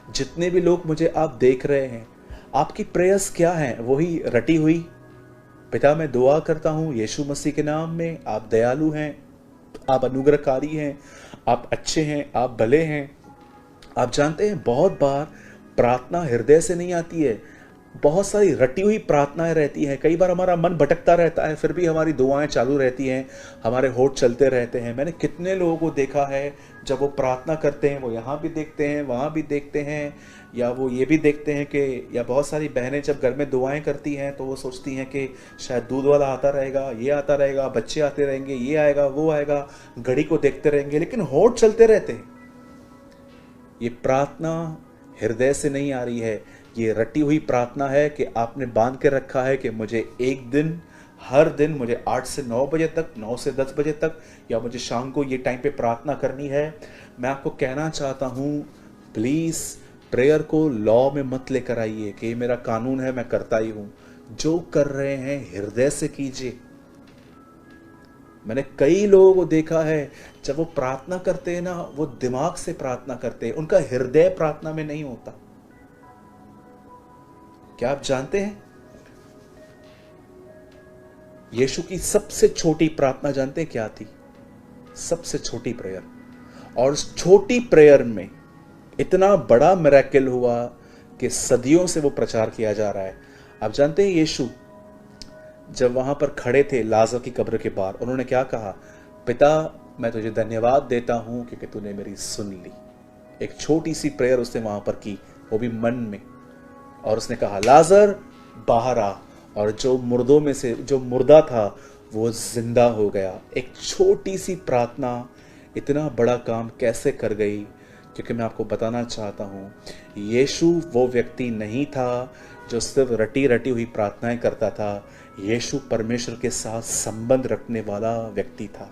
जितने भी लोग मुझे आप देख रहे हैं, आपकी प्रेयर्स क्या हैं? वही रटी हुई, पिता मैं दुआ करता हूं यीशु मसीह के नाम में, आप दयालु हैं, आप अनुग्रहकारी हैं, आप अच्छे हैं, आप भले हैं। आप जानते हैं, बहुत बार प्रार्थना हृदय से नहीं आती है, बहुत सारी रटी हुई प्रार्थनाएं रहती हैं। कई बार हमारा मन भटकता रहता है, फिर भी हमारी दुआएं चालू रहती हैं, हमारे होठ चलते रहते हैं। मैंने कितने लोगों को देखा है, जब वो प्रार्थना करते हैं वो यहाँ भी देखते हैं, वहाँ भी देखते हैं, या वो ये भी देखते हैं कि, या बहुत सारी बहनें जब घर में दुआएं करती हैं तो वो सोचती हैं कि शायद दूध वाला आता रहेगा, ये आता रहेगा, बच्चे आते रहेंगे, ये आएगा, वो आएगा, घड़ी को देखते रहेंगे, लेकिन होठ चलते रहते हैं। ये प्रार्थना हृदय से नहीं आ रही है, ये रटी हुई प्रार्थना है कि आपने बांध के रखा है कि मुझे एक दिन, हर दिन मुझे 8 से 9 बजे तक, 9 से 10 बजे तक, या मुझे शाम को ये टाइम पे प्रार्थना करनी है। मैं आपको कहना चाहता हूँ, प्लीज़ प्रेयर को लॉ में मत लेकर आइए कि मेरा कानून है मैं करता ही हूँ। जो कर रहे हैं हृदय से कीजिए। मैंने कई लोगों को देखा है, जब वो प्रार्थना करते हैं ना, वो दिमाग से प्रार्थना करते हैं, उनका हृदय प्रार्थना में नहीं होता। क्या आप जानते हैं, यीशु की सबसे छोटी प्रार्थना जानते हैं क्या थी? सबसे छोटी प्रेयर, और उस छोटी प्रेयर में इतना बड़ा मिरेकल हुआ कि सदियों से वो प्रचार किया जा रहा है। आप जानते हैं, यीशु जब वहां पर खड़े थे लाजर की कब्र के बाहर, उन्होंने क्या कहा? पिता मैं तुझे धन्यवाद देता हूं क्योंकि तूने मेरी सुन ली। एक छोटी सी प्रेयर उसने वहां पर की, वो भी मन में, और उसने कहा लाजर बाहर आ, और जो मुर्दों में से जो मुर्दा था वो जिंदा हो गया। एक छोटी सी प्रार्थना इतना बड़ा काम कैसे कर गई? क्योंकि मैं आपको बताना चाहता हूँ, यीशु वो व्यक्ति नहीं था जो सिर्फ रटी रटी हुई प्रार्थनाएं करता था। यीशु परमेश्वर के साथ संबंध रखने वाला व्यक्ति था।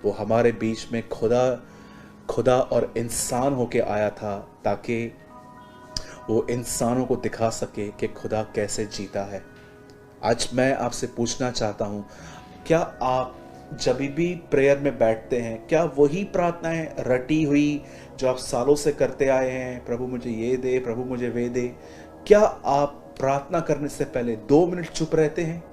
वो हमारे बीच में खुदा और इंसान होके आया था, ताकि वो इंसानों को दिखा सके कि खुदा कैसे जीता है। आज मैं आपसे पूछना चाहता हूँ, क्या आप जब भी प्रेयर में बैठते हैं, क्या वही प्रार्थनाएं रटी हुई जो आप सालों से करते आए हैं, प्रभु मुझे ये दे, प्रभु मुझे वे दे, क्या आप प्रार्थना करने से पहले 2 मिनट चुप रहते हैं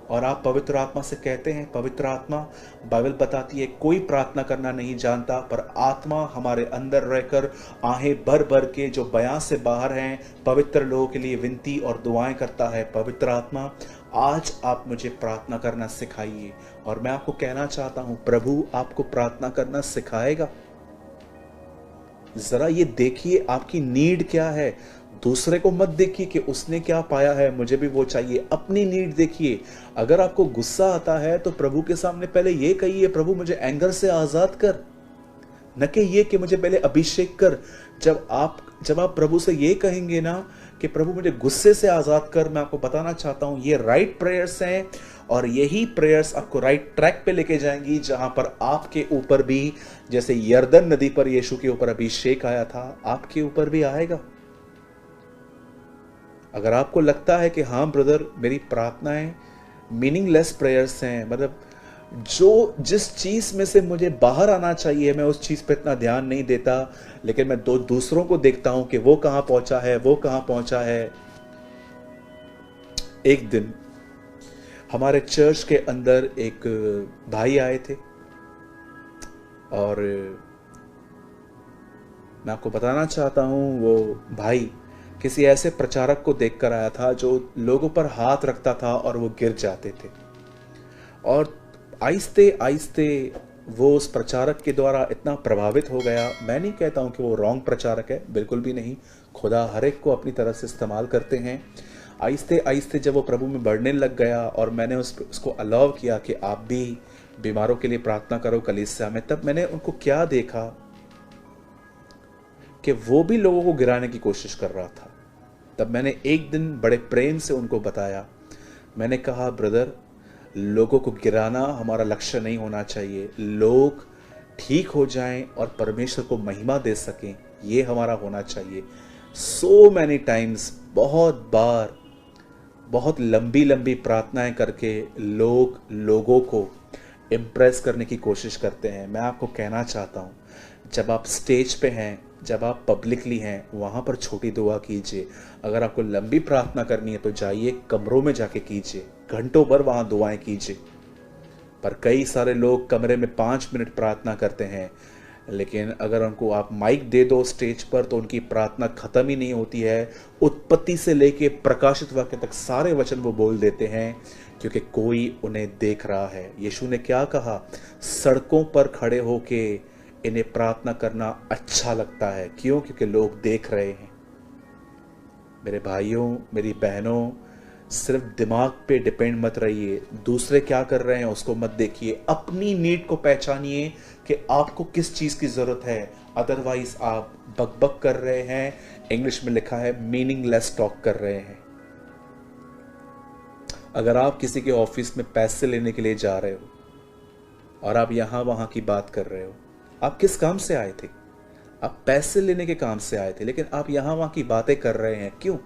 और आप पवित्र आत्मा से कहते हैं, पवित्र आत्मा, बाइबल बताती है कोई प्रार्थना करना नहीं जानता, पर आत्मा हमारे अंदर रहकर आहें भर भर के जो बयां से बाहर हैं पवित्र लोगों के लिए विनती और दुआएं करता है। पवित्र आत्मा, आज आप मुझे प्रार्थना करना सिखाइए। और मैं आपको कहना चाहता हूं, प्रभु आपको प्रार्थना करना सिखाएगा। जरा ये देखिए आपकी नीड क्या है। दूसरे को मत देखिए कि उसने क्या पाया है, मुझे भी वो चाहिए। अपनी नीड देखिए। अगर आपको गुस्सा आता है तो प्रभु के सामने पहले ये कहिए, प्रभु मुझे एंगर से आजाद कर, न कि ये कि मुझे पहले अभिषेक कर। जब आप प्रभु से ये कहेंगे ना कि प्रभु मुझे गुस्से से आजाद कर, मैं आपको बताना चाहता हूं ये राइट प्रेयर्स हैं, और यही प्रेयर्स आपको राइट ट्रैक पे लेके जाएंगी, जहां पर आपके ऊपर भी, जैसे यरदन नदी पर यीशु के ऊपर अभिषेक आया था, आपके ऊपर भी आएगा। अगर आपको लगता है कि हाँ ब्रदर, मेरी प्रार्थनाएं मीनिंगलेस प्रेयर्स हैं, मतलब जो जिस चीज में से मुझे बाहर आना चाहिए मैं उस चीज पे इतना ध्यान नहीं देता, लेकिन मैं दूसरों को देखता हूं कि वो कहां पहुंचा है, वो कहां पहुंचा है। एक दिन हमारे चर्च के अंदर एक भाई आए थे, और मैं आपको बताना चाहता हूं, वो भाई किसी ऐसे प्रचारक को देखकर आया था जो लोगों पर हाथ रखता था और वो गिर जाते थे, और आहिस्ते आहिस्ते वो उस प्रचारक के द्वारा इतना प्रभावित हो गया। मैं नहीं कहता हूं कि वो रॉन्ग प्रचारक है, बिल्कुल भी नहीं। खुदा हर एक को अपनी तरह से इस्तेमाल करते हैं। आहिस्ते आहिस्ते जब वो प्रभु में बढ़ने लग गया और मैंने उसको अलाउ किया कि आप भी बीमारों के लिए प्रार्थना करो कलीसिया में, तब मैंने उनको क्या देखा कि वो भी लोगों को गिराने की कोशिश कर रहा था। तब मैंने एक दिन बड़े प्रेम से उनको बताया, मैंने कहा ब्रदर, लोगों को गिराना हमारा लक्ष्य नहीं होना चाहिए। लोग ठीक हो जाएं और परमेश्वर को महिमा दे सकें, ये हमारा होना चाहिए। सो मैनी टाइम्स, बहुत बार, बहुत लंबी लंबी प्रार्थनाएं करके लोग लोगों को इम्प्रेस करने की कोशिश करते हैं। मैं आपको कहना चाहता हूं, जब आप स्टेज पे हैं, जब आप पब्लिकली हैं, वहां पर छोटी दुआ कीजिए। अगर आपको लंबी प्रार्थना करनी है तो जाइए कमरों में जाके कीजिए, घंटों भर वहां दुआएं कीजिए। पर कई सारे लोग कमरे में 5 मिनट प्रार्थना करते हैं, लेकिन अगर उनको आप माइक दे दो स्टेज पर तो उनकी प्रार्थना खत्म ही नहीं होती है। उत्पत्ति से लेके प्रकाशित वाक्य तक सारे वचन वो बोल देते हैं, क्योंकि कोई उन्हें देख रहा है। यीशु ने क्या कहा? सड़कों पर खड़े होके इन्हें प्रार्थना करना अच्छा लगता है। क्यों? क्योंकि लोग देख रहे हैं। मेरे भाइयों, मेरी बहनों, सिर्फ दिमाग पे डिपेंड मत रहिए। दूसरे क्या कर रहे हैं उसको मत देखिए, अपनी नीड को पहचानिए कि आपको किस चीज की जरूरत है। अदरवाइज आप बकबक कर रहे हैं, इंग्लिश में लिखा है मीनिंगलेस टॉक कर रहे हैं। अगर आप किसी के ऑफिस में पैसे लेने के लिए जा रहे हो और आप यहां वहां की बात कर रहे हो, आप किस काम से आए थे? आप पैसे लेने के काम से आए थे, लेकिन आप यहां वहां की बातें कर रहे हैं। क्यों?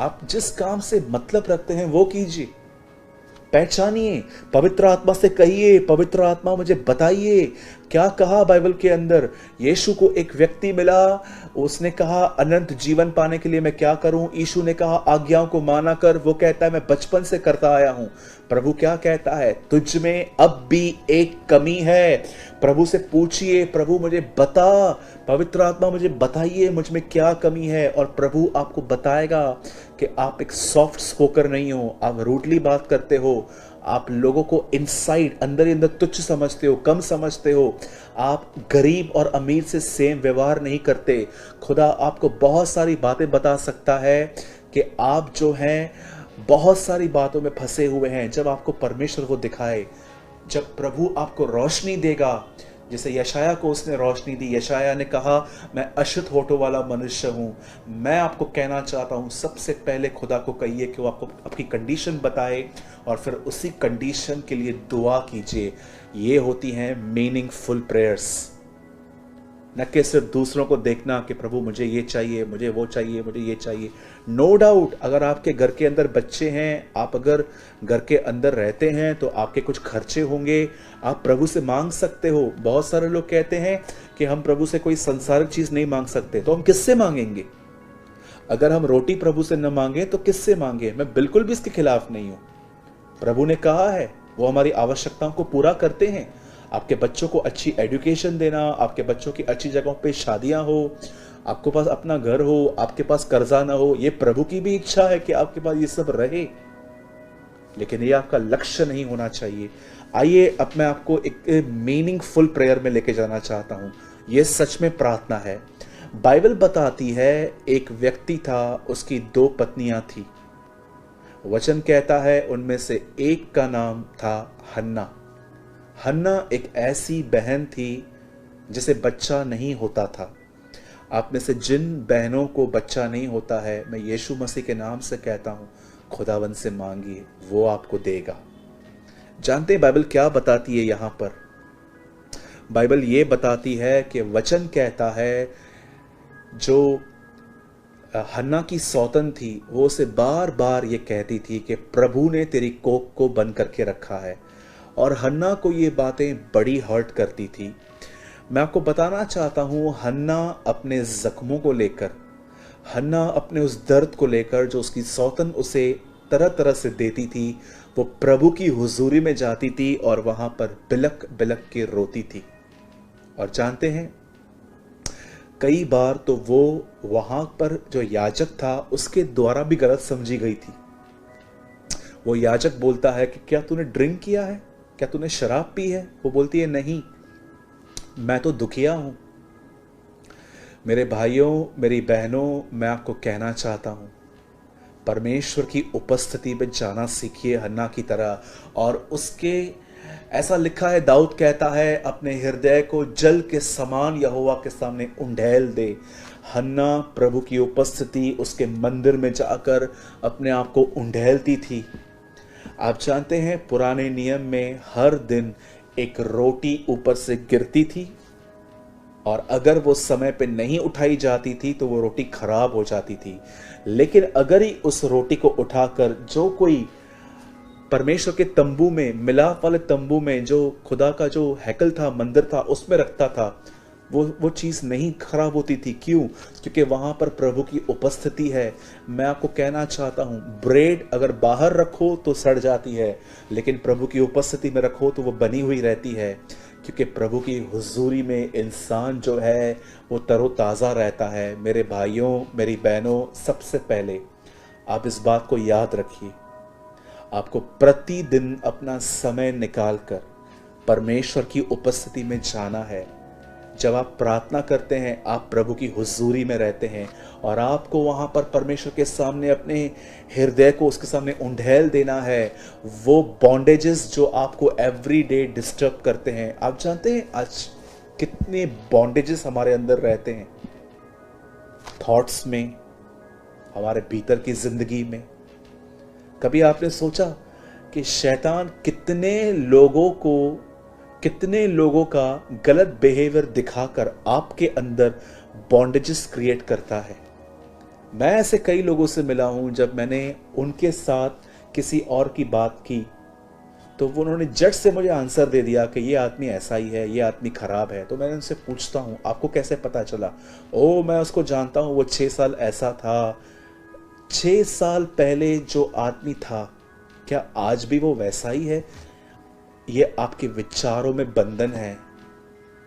आप जिस काम से मतलब रखते हैं वो कीजिए, पहचानिए, पवित्र आत्मा से कहिए, पवित्र आत्मा मुझे बताइए क्या कहा बाइबल के अंदर। यीशु को एक व्यक्ति मिला, उसने कहा अनंत जीवन पाने के लिए मैं क्या करूं? यीशु ने कहा आज्ञाओं को माना कर। वो कहता है मैं बचपन से करता आया हूं। प्रभु क्या कहता है? तुझ में अब भी एक कमी है। प्रभु से पूछिए, प्रभु मुझे बता, पवित्र आत्मा मुझे बताइए मुझ में क्या कमी है, और प्रभु आपको बताएगा कि आप एक सॉफ्ट स्पोकर नहीं हो, आप रूडली बात करते हो, आप लोगों को इनसाइड, अंदर ही अंदर तुच्छ समझते हो, कम समझते हो, आप गरीब और अमीर से सेम व्यवहार नहीं करते। खुदा आपको बहुत सारी बातें बता सकता है कि आप जो हैं बहुत सारी बातों में फंसे हुए हैं। जब आपको परमेश्वर वो दिखाए, जब प्रभु आपको रोशनी देगा, जैसे यशाया को उसने रोशनी दी। यशाया ने कहा, मैं अशुद्ध होठों वाला मनुष्य हूँ। मैं आपको कहना चाहता हूँ, सबसे पहले खुदा को कहिए कि वो आपको आपकी कंडीशन बताए और फिर उसी कंडीशन के लिए दुआ कीजिए। ये होती हैं मीनिंगफुल प्रेयर्स। न कि सिर्फ दूसरों को देखना कि प्रभु मुझे ये चाहिए, मुझे वो चाहिए, मुझे ये चाहिए। नो डाउट, अगर आपके घर के अंदर बच्चे हैं, आप अगर घर के अंदर रहते हैं तो आपके कुछ खर्चे होंगे, आप प्रभु से मांग सकते हो। बहुत सारे लोग कहते हैं कि हम प्रभु से कोई संसारिक चीज नहीं मांग सकते, तो हम किससे मांगेंगे? अगर हम रोटी प्रभु से न मांगे तो किससे मांगे? मैं बिल्कुल भी इसके खिलाफ नहीं हूं। प्रभु ने कहा है वो हमारी आवश्यकताओं को पूरा करते हैं। आपके बच्चों को अच्छी एजुकेशन देना, आपके बच्चों की अच्छी जगहों पे शादियां हो, आपके पास अपना घर हो, आपके पास कर्जा ना हो, ये प्रभु की भी इच्छा है कि आपके पास ये सब रहे, लेकिन ये आपका लक्ष्य नहीं होना चाहिए। आइए अब मैं आपको एक मीनिंगफुल प्रेयर में लेके जाना चाहता हूं। ये सच में प्रार्थना है। बाइबल बताती है एक व्यक्ति था, उसकी 2 पत्नियां थी। वचन कहता है उनमें से एक का नाम था हन्ना। हन्ना एक ऐसी बहन थी जिसे बच्चा नहीं होता था। आप में से जिन बहनों को बच्चा नहीं होता है, मैं यीशु मसीह के नाम से कहता हूं, खुदावन से मांगिए, वो आपको देगा। जानते हैं बाइबल क्या बताती है? यहां पर बाइबल ये बताती है कि वचन कहता है जो हन्ना की सौतन थी वो उसे बार बार ये कहती थी कि प्रभु ने तेरी कोख को बंद करके रखा है, और हन्ना को ये बातें बड़ी हर्ट करती थी। मैं आपको बताना चाहता हूं, हन्ना अपने जख्मों को लेकर, हन्ना अपने उस दर्द को लेकर जो उसकी सौतन उसे तरह तरह से देती थी, वो प्रभु की हुजूरी में जाती थी और वहां पर बिलक बिलक के रोती थी। और जानते हैं, कई बार तो वो वहां पर जो याजक था उसके द्वारा भी गलत समझी गई थी। वो याजक बोलता है कि क्या तूने ड्रिंक किया है, क्या तूने शराब पी है? वो बोलती है नहीं, मैं तो दुखिया हूं। मेरे भाइयों, मेरी बहनों, मैं आपको कहना चाहता हूं, परमेश्वर की उपस्थिति में जाना सीखिए हन्ना की तरह। और उसके ऐसा लिखा है, दाऊद कहता है अपने हृदय को जल के समान यहोवा के सामने उंडेल दे। हन्ना प्रभु की उपस्थिति, उसके मंदिर में जाकर अपने आप को उंडेलती थी। आप जानते हैं पुराने नियम में हर दिन एक रोटी ऊपर से गिरती थी, और अगर वो समय पे नहीं उठाई जाती थी तो वो रोटी खराब हो जाती थी। लेकिन अगर ही उस रोटी को उठाकर जो कोई परमेश्वर के तंबू में, मिलाप वाले तंबू में, जो खुदा का जो हैकल था, मंदिर था, उसमें रखता था, वो चीज नहीं खराब होती थी। क्यों? क्योंकि वहां पर प्रभु की उपस्थिति है। मैं आपको कहना चाहता हूं, ब्रेड अगर बाहर रखो तो सड़ जाती है, लेकिन प्रभु की उपस्थिति में रखो तो वो बनी हुई रहती है। क्योंकि प्रभु की हुजूरी में इंसान जो है वो तरोताज़ा रहता है। मेरे भाइयों, मेरी बहनों, सबसे पहले आप इस बात को याद रखिए, आपको प्रतिदिन अपना समय निकालकर परमेश्वर की उपस्थिति में जाना है। जब आप प्रार्थना करते हैं, आप प्रभु की हुजूरी में रहते हैं, और आपको वहां पर परमेश्वर के सामने अपने हृदय को उसके सामने उंडेल देना है। वो बॉन्डेजेस जो आपको एवरी डे डिस्टर्ब करते हैं, आप जानते हैं आज कितने बॉन्डेजेस हमारे अंदर रहते हैं, थॉट्स में, हमारे भीतर की जिंदगी में। कभी आपने सोचा कि शैतान कितने लोगों का गलत बिहेवियर दिखाकर आपके अंदर बॉन्डेजेस क्रिएट करता है? मैं ऐसे कई लोगों से मिला हूं, जब मैंने उनके साथ किसी और की बात की तो वो उन्होंने जट से मुझे आंसर दे दिया कि ये आदमी ऐसा ही है, ये आदमी खराब है। तो मैंने उनसे पूछता हूं, आपको कैसे पता चला? ओ, मैं उसको जानता हूं, वो 6 साल ऐसा था। 6 साल पहले जो आदमी था, क्या आज भी वो वैसा ही है? ये आपके विचारों में बंधन है,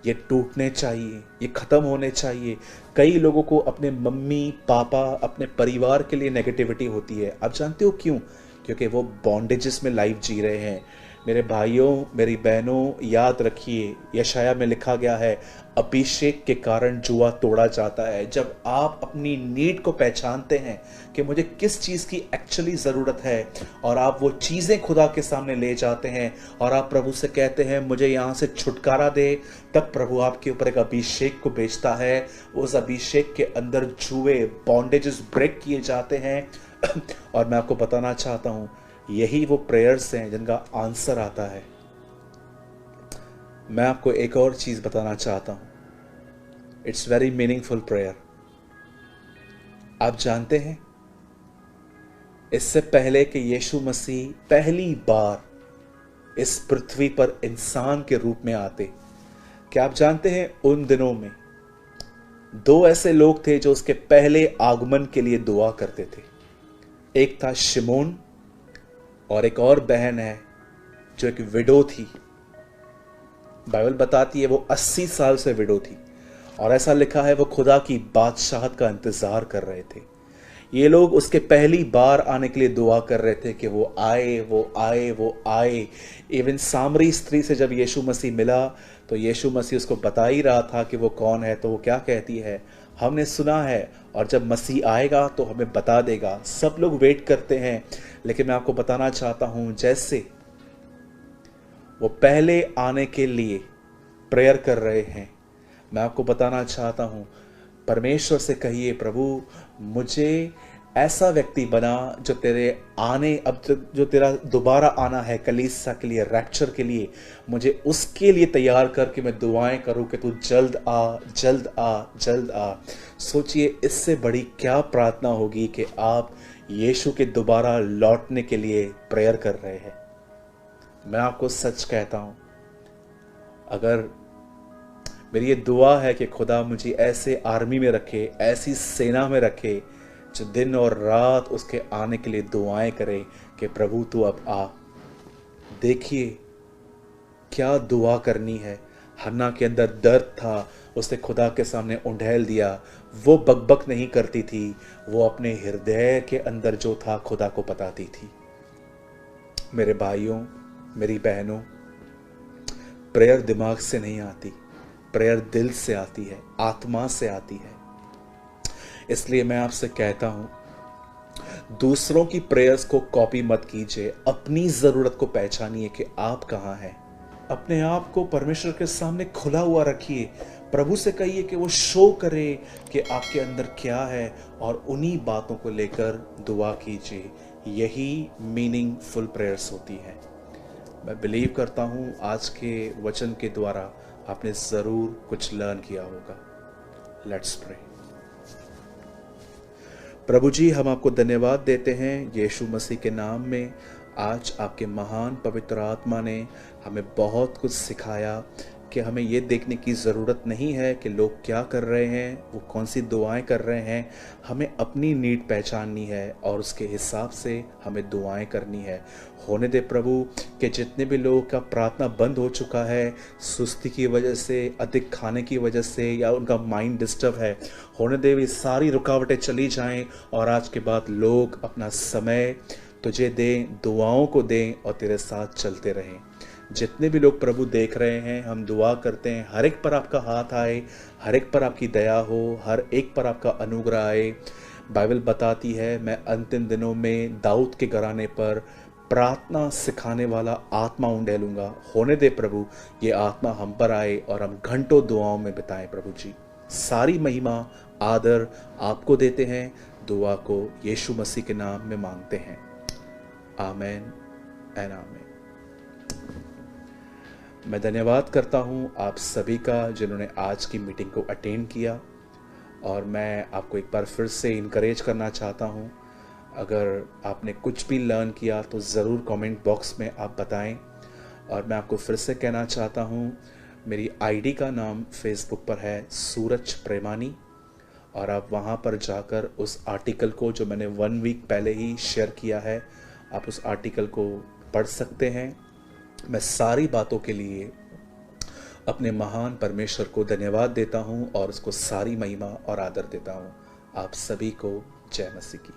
ये टूटने चाहिए, ये खत्म होने चाहिए। कई लोगों को अपने मम्मी पापा, अपने परिवार के लिए नेगेटिविटी होती है। आप जानते हो क्यों? क्योंकि वो बॉन्डेजेस में लाइफ जी रहे हैं। मेरे भाइयों, मेरी बहनों, याद रखिए, यशाया में लिखा गया है, अभिषेक के कारण जुआ तोड़ा जाता है। जब आप अपनी नीड को पहचानते हैं कि मुझे किस चीज़ की एक्चुअली ज़रूरत है, और आप वो चीज़ें खुदा के सामने ले जाते हैं और आप प्रभु से कहते हैं मुझे यहाँ से छुटकारा दे, तब प्रभु आपके ऊपर एक अभिषेक को भेजता है। उस अभिषेक के अंदर जुए, बॉन्डेजेस ब्रेक किए जाते हैं। और मैं आपको बताना चाहता हूँ, यही वो प्रेयर्स हैं जिनका आंसर आता है। मैं आपको एक और चीज बताना चाहता हूं, इट्स वेरी मीनिंगफुल प्रेयर। आप जानते हैं, इससे पहले कि यीशु मसीह पहली बार इस पृथ्वी पर इंसान के रूप में आते, क्या आप जानते हैं उन दिनों में दो ऐसे लोग थे जो उसके पहले आगमन के लिए दुआ करते थे। एक था शिमोन, और एक और बहन है जो एक विडो थी। बाइबल बताती है वो 80 साल से विडो थी, और ऐसा लिखा है वो खुदा की बादशाहत का इंतजार कर रहे थे। ये लोग उसके पहली बार आने के लिए दुआ कर रहे थे कि वो आए, वो आए, वो आए। इवन सामरी स्त्री से जब यीशु मसीह मिला तो यीशु मसीह उसको बता ही रहा था कि वो कौन है, तो वो क्या कहती है, हमने सुना है और जब मसीह आएगा तो हमें बता देगा। सब लोग वेट करते हैं, लेकिन मैं आपको बताना चाहता हूं, जैसे वो पहले आने के लिए प्रेयर कर रहे हैं, मैं आपको बताना चाहता हूं, परमेश्वर से कहिए, प्रभु मुझे ऐसा व्यक्ति बना जो तेरे आने, अब जो तेरा दोबारा आना है कलीसिया के लिए, रैप्चर के लिए, मुझे उसके लिए तैयार करके मैं दुआएं करूं कि तू जल्द आ, जल्द आ, जल्द आ। सोचिए इससे बड़ी क्या प्रार्थना होगी कि आप यीशु के दोबारा लौटने के लिए प्रेयर कर रहे हैं। मैं आपको सच कहता हूं, अगर मेरी ये दुआ है कि खुदा मुझे ऐसे आर्मी में रखे, ऐसी सेना में रखे जो दिन और रात उसके आने के लिए दुआएं करे कि प्रभु तू अब आ। देखिए क्या दुआ करनी है। हन्ना के अंदर दर्द था, उसने खुदा के सामने उंडेल दिया। वो बकबक नहीं करती थी, वो अपने हृदय के अंदर जो था खुदा को बताती थी। मेरे भाइयों, मेरी बहनों, प्रेयर दिमाग से नहीं आती, प्रेयर दिल से आती है, आत्मा से आती है। इसलिए मैं आपसे कहता हूं, दूसरों की प्रेयर्स को कॉपी मत कीजिए, अपनी जरूरत को पहचानिए कि आप कहां हैं। अपने आप को परमेश्वर के सामने खुला हुआ रखिए, प्रभु से कहिए कि वो शो करे कि आपके अंदर क्या है, और उन्हीं बातों को लेकर दुआ कीजिए। यही मीनिंगफुल प्रेयर्स होती है। मैं बिलीव करता हूं आज के वचन के द्वारा आपने जरूर कुछ लर्न किया होगा। Let's pray. प्रभु जी, हम आपको धन्यवाद देते हैं यीशु मसीह के नाम में। आज आपके महान पवित्र आत्मा ने हमें बहुत कुछ सिखाया कि हमें ये देखने की ज़रूरत नहीं है कि लोग क्या कर रहे हैं, वो कौन सी दुआएं कर रहे हैं। हमें अपनी नीड पहचाननी है और उसके हिसाब से हमें दुआएं करनी है। होने दे प्रभु कि जितने भी लोगों का प्रार्थना बंद हो चुका है, सुस्ती की वजह से, अधिक खाने की वजह से, या उनका माइंड डिस्टर्ब है, होने दे वे सारी रुकावटें चली जाएं और आज के बाद लोग अपना समय तुझे दें, दुआओं को दें और तेरे साथ चलते रहें। जितने भी लोग प्रभु देख रहे हैं, हम दुआ करते हैं हर एक पर आपका हाथ आए, हर एक पर आपकी दया हो, हर एक पर आपका अनुग्रह आए। बाइबल बताती है, मैं अंतिम दिनों में दाऊद के घराने पर प्रार्थना सिखाने वाला आत्मा उंडेलूंगा। होने दे प्रभु ये आत्मा हम पर आए और हम घंटों दुआओं में बिताएं। प्रभु जी, सारी महिमा आदर आपको देते हैं। दुआ को यीशु मसीह के नाम में मांगते हैं, आमेन एंड आमेन। मैं धन्यवाद करता हूं आप सभी का जिन्होंने आज की मीटिंग को अटेंड किया, और मैं आपको एक बार फिर से इनकरेज करना चाहता हूं, अगर आपने कुछ भी लर्न किया तो ज़रूर कमेंट बॉक्स में आप बताएं। और मैं आपको फिर से कहना चाहता हूं, मेरी आईडी का नाम फेसबुक पर है सूरज प्रेमानी, और आप वहां पर जाकर उस आर्टिकल को जो मैंने 1 वीक पहले ही शेयर किया है, आप उस आर्टिकल को पढ़ सकते हैं। मैं सारी बातों के लिए अपने महान परमेश्वर को धन्यवाद देता हूं और उसको सारी महिमा और आदर देता हूं। आप सभी को जय मसीह की।